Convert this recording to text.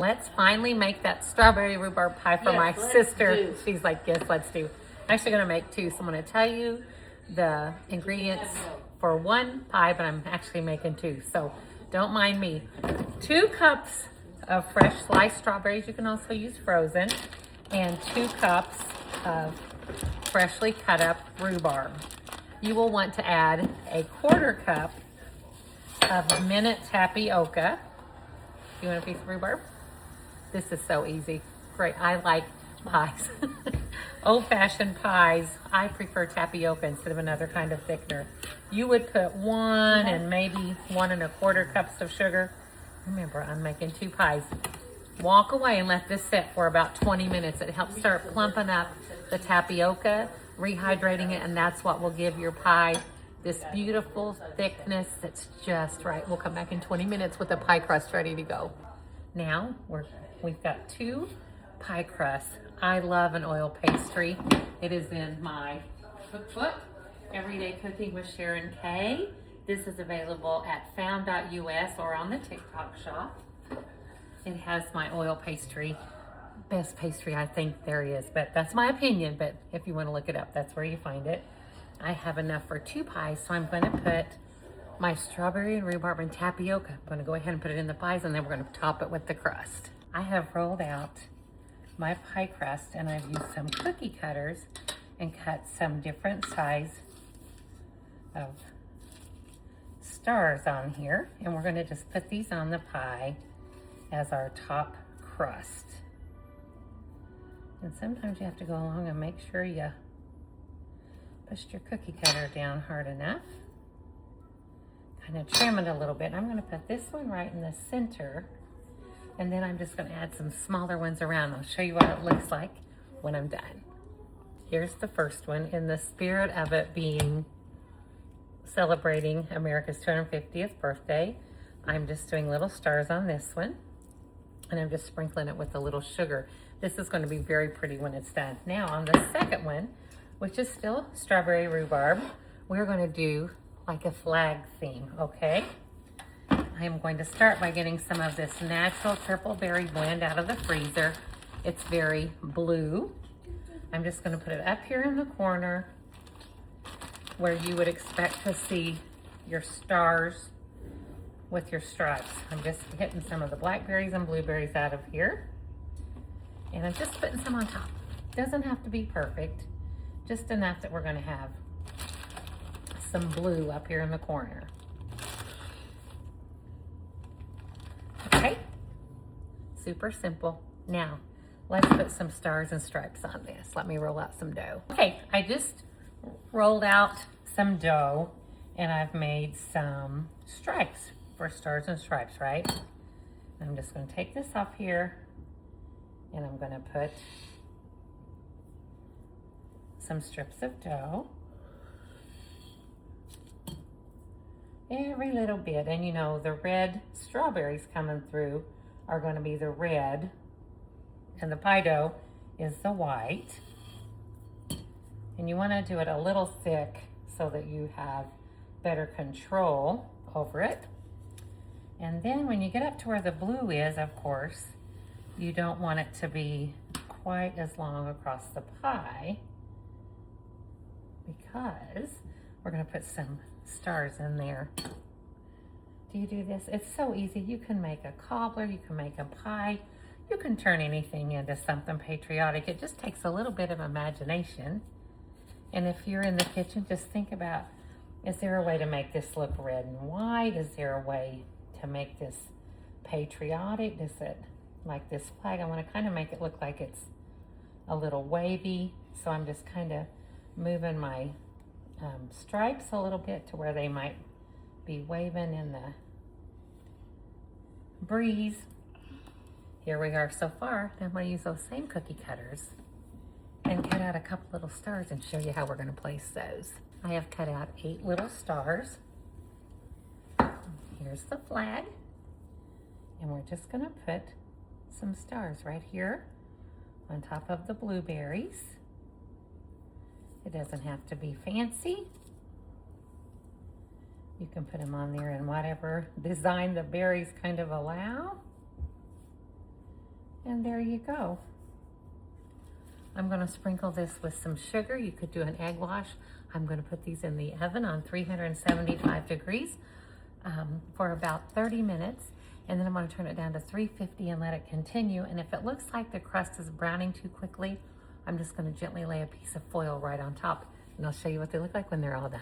Let's finally make that strawberry rhubarb pie for my sister. She's like, yes, let's do. I'm actually gonna make two, so I'm gonna tell you the ingredients for one pie, but I'm actually making two, so don't mind me. 2 cups of fresh sliced strawberries, you can also use frozen, and 2 cups of freshly cut up rhubarb. You will want to add a 1/4 cup of minute tapioca. You want a piece of rhubarb? This is so easy. Great. I like pies. Old-fashioned pies. I prefer tapioca instead of another kind of thickener. You would put 1 and maybe 1 1/4 cups of sugar. Remember, I'm making 2 pies. Walk away and let this sit for about 20 minutes. It helps start plumping up the tapioca, rehydrating it, and that's what will give your pie this beautiful thickness that's just right. We'll come back in 20 minutes with the pie crust ready to go. Now, we've got 2 pie crusts. I love an oil pastry. It is in my cookbook, Everyday Cooking with Sharon K. This is available at found.us or on the TikTok shop. It has my oil pastry. Best pastry I think there is, but that's my opinion. But if you want to look it up, that's where you find it. I have enough for 2 pies, so I'm going to put my strawberry and rhubarb and tapioca. I'm going to go ahead and put it in the pies, and then we're going to top it with the crust. I have rolled out my pie crust, and I've used some cookie cutters and cut some different size of stars on here, and we're going to just put these on the pie as our top crust. And sometimes you have to go along and make sure you pushed your cookie cutter down hard enough. Kind of trim it a little bit. I'm going to put this one right in the center, and then I'm just going to add some smaller ones around. I'll show you what it looks like when I'm done. Here's the first one. In the spirit of it being celebrating America's 250th birthday, I'm just doing little stars on this one, and I'm just sprinkling it with a little sugar. This is going to be very pretty when it's done. Now on the second one, which is still strawberry rhubarb, we're going to do like a flag theme, okay? I'm going to start by getting some of this natural purple berry blend out of the freezer. It's very blue. I'm just going to put it up here in the corner where you would expect to see your stars with your stripes. I'm just hitting some of the blackberries and blueberries out of here. And I'm just putting some on top. Doesn't have to be perfect, just enough that we're going to have some blue up here in the corner. Okay, super simple. Now, let's put some stars and stripes on this. Let me roll out some dough. Okay, I just rolled out some dough, and I've made some stripes for stars and stripes, right? I'm just going to take this off here, and I'm going to put some strips of dough. Every little bit. And you know, the red strawberries coming through are going to be the red, and the pie dough is the white. And you want to do it a little thick so that you have better control over it. And then when you get up to where the blue is, of course, you don't want it to be quite as long across the pie, because we're going to put some stars in there. Do you do this? It's so easy. You can make a cobbler, you can make a pie, you can turn anything into something patriotic. It just takes a little bit of imagination. And if you're in the kitchen, just think about, is there a way to make this look red and white? Is there a way to make this patriotic? Is it like this flag? I want to kind of make it look like it's a little wavy. So I'm just kind of moving my stripes a little bit to where they might be waving in the breeze. Here we are so far. Now I'm going to use those same cookie cutters and cut out a couple little stars and show you how we're going to place those. I have cut out 8 little stars. Here's the flag, and we're just going to put some stars right here on top of the blueberries. It doesn't have to be fancy. You can put them on there in whatever design the berries kind of allow. And there you go. I'm going to sprinkle this with some sugar. You could do an egg wash. I'm going to put these in the oven on 375 degrees for about 30 minutes. And then I'm going to turn it down to 350 and let it continue. And if it looks like the crust is browning too quickly, I'm just going to gently lay a piece of foil right on top. And I'll show you what they look like when they're all done.